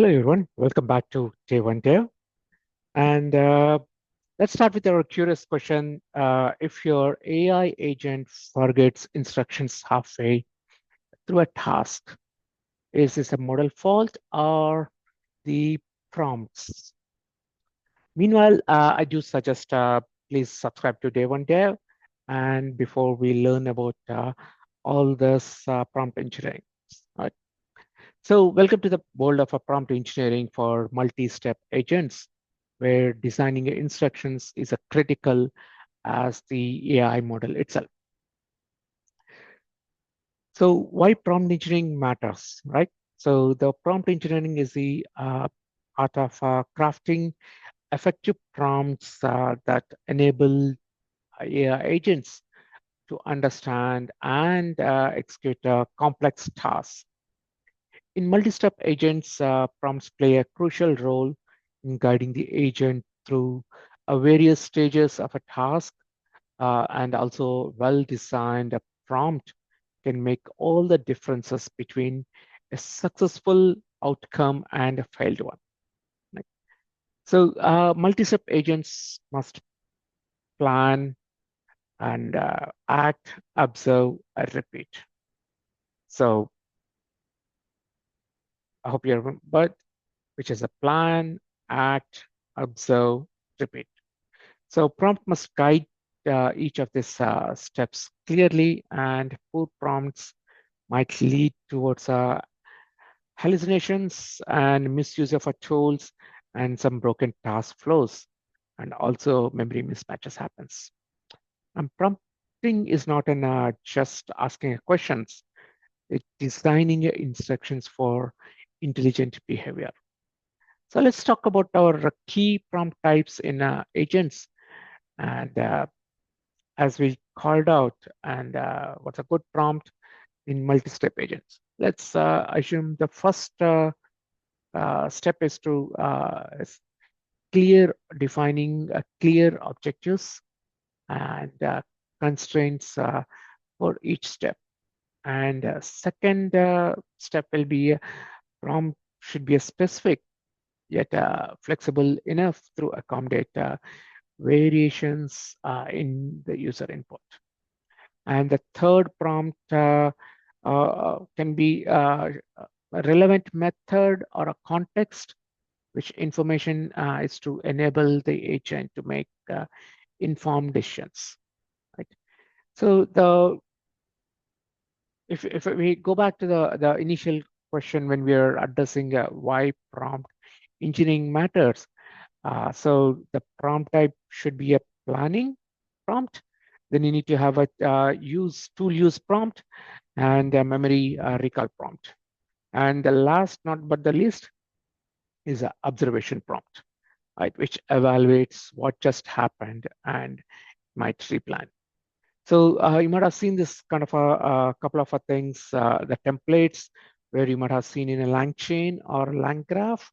Hello, everyone. Welcome back to Day One Dev. And let's start with our curious question. If your AI agent forgets instructions halfway through a task, is this a model fault or the prompts? Meanwhile, I do suggest please subscribe to Day One Dev. And before we learn about all this prompt engineering. Right. So welcome to the world of a prompt engineering for multi-step agents, where designing instructions is as critical as the AI model itself. So why prompt engineering matters, right? So the prompt engineering is the art of crafting effective prompts that enable AI agents to understand and execute complex tasks. In multi-step agents, prompts play a crucial role in guiding the agent through various stages of a task, and also well-designed prompt can make all the differences between a successful outcome and a failed one. Right? So multi-step agents must plan and act, observe, and repeat. So I hope you remember, which is a plan, act, observe, repeat. So prompt must guide each of these steps clearly, and poor prompts might lead towards hallucinations and misuse of our tools and some broken task flows, and also memory mismatches happens. And prompting is not an just asking questions, it's designing your instructions for intelligent behavior. So let's talk about our key prompt types in agents. And as we called out, and what's a good prompt in multi-step agents. Let's assume the first step is to defining clear objectives and constraints for each step. And second step will be prompt should be a specific yet flexible enough to accommodate variations in the user input. And the third prompt can be a relevant method or a context, which information is to enable the agent to make informed decisions. Right. So if we go back to the initial question when we are addressing why prompt engineering matters, so the prompt type should be a planning prompt. Then you need to have a tool use prompt and a memory recall prompt. And the last, not but the least, is an observation prompt, right, which evaluates what just happened and might replan. So you might have seen this kind of a couple of things, the templates, where you might have seen in a lang chain or lang graph,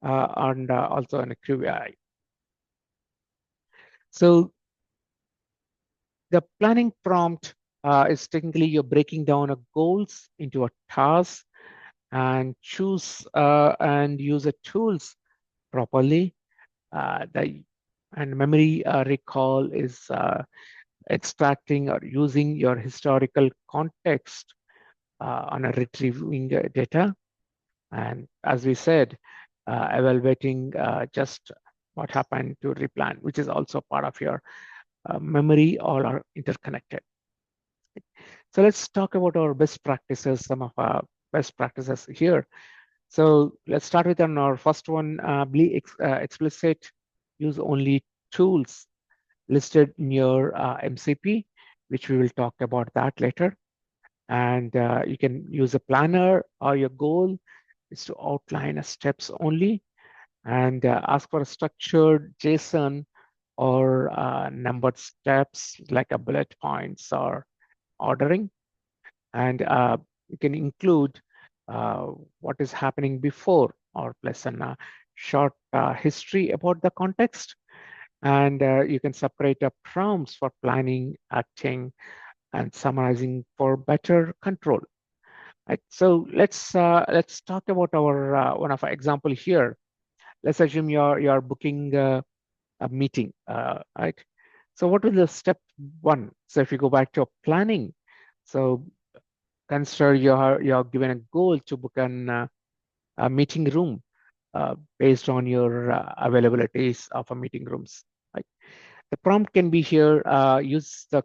and also in a QI. So the planning prompt is technically you're breaking down a goals into a task and choose and use the tools properly. And memory recall is extracting or using your historical context on a retrieving data. And as we said, evaluating just what happened to replan, which is also part of your memory, all are interconnected. So let's talk about our best practices, some of our best practices here. So let's start with our first one, be explicit, use only tools listed in your MCP, which we will talk about that later. And you can use a planner, or your goal is to outline steps only, and ask for a structured JSON or numbered steps like a bullet points or ordering. And you can include what is happening before, or plus a short history about the context. And you can separate the prompts for planning, acting, and summarizing for better control. Right? So let's talk about our one of our example here. Let's assume you're booking a meeting, right? So what is the step one? So if you go back to planning, so consider you're given a goal to book a meeting room based on your availabilities of a meeting rooms. Right? The prompt can be here. Use the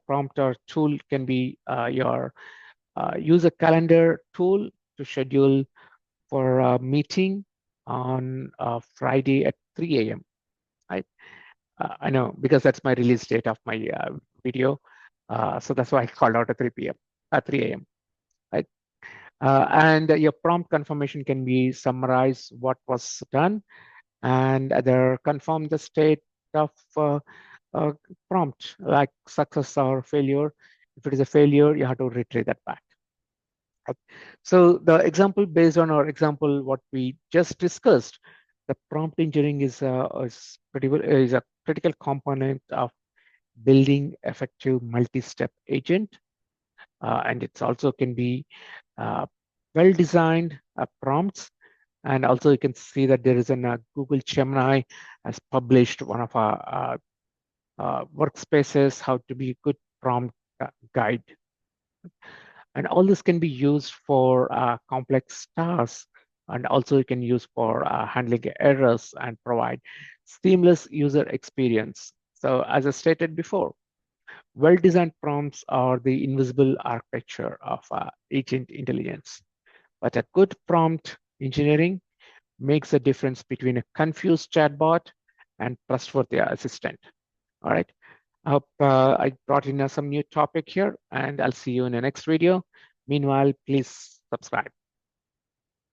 prompt or tool can be your use a calendar tool to schedule for a meeting on Friday at 3 a.m. Right? I know because that's my release date of my video. So that's why I called out at 3 p.m. 3 a.m. Right? And your prompt confirmation can be summarize what was done and either confirm the state of uh, prompt like success or failure. If it is a failure, you have to retrieve that back. Right? So the example based on our example, what we just discussed, the prompt engineering is a critical component of building effective multi-step agent, and it's also can be uh, well-designed prompts. And also you can see that there is a Google Gemini has published one of our workspaces, how to be a good prompt guide. And all this can be used for complex tasks, and also you can use for handling errors and provide seamless user experience. So as I stated before, well-designed prompts are the invisible architecture of agent intelligence. But a good prompt engineering makes a difference between a confused chatbot and trustworthy assistant. All right. I hope I brought in some new topic here, and I'll see you in the next video. Meanwhile, please subscribe.